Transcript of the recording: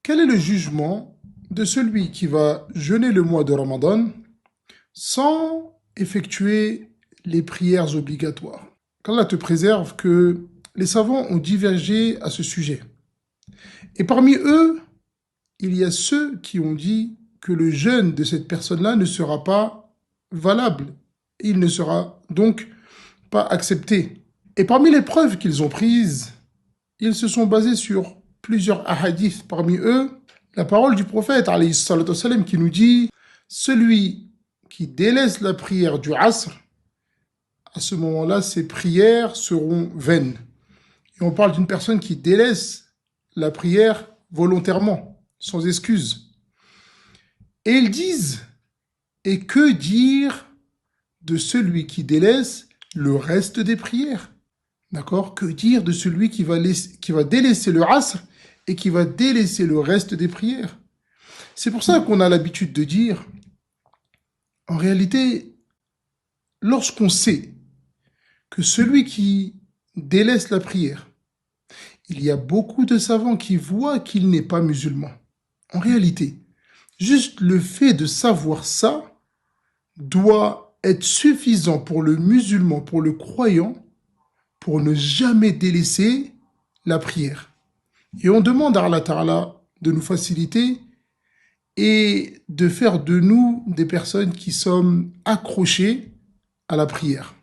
Quel est le jugement de celui qui va jeûner le mois de Ramadan sans effectuer les prières obligatoires? Qu'Allah te préserve que les savants ont divergé à ce sujet. Et parmi eux, il y a ceux qui ont dit que le jeûne de cette personne-là ne sera pas valable. Il ne sera donc pas accepté. Et parmi les preuves qu'ils ont prises, ils se sont basés sur plusieurs hadiths. Parmi eux, la parole du prophète alayhi salatu wassalam, qui nous dit: celui qui délaisse la prière du Asr, à ce moment-là, ses prières seront vaines. Et on parle d'une personne qui délaisse la prière volontairement, sans excuse. Et ils disent: et que dire de celui qui délaisse le reste des prières? D'accord? Que dire de celui qui va délaisser le Asr et qui va délaisser le reste des prières? C'est pour ça qu'on a l'habitude de dire, en réalité, lorsqu'on sait que celui qui délaisse la prière, il y a beaucoup de savants qui voient qu'il n'est pas musulman. En réalité, juste le fait de savoir ça doit être suffisant pour le musulman, pour le croyant, pour ne jamais délaisser la prière. Et on demande à Allah Ta'ala de nous faciliter et de faire de nous des personnes qui sommes accrochées à la prière.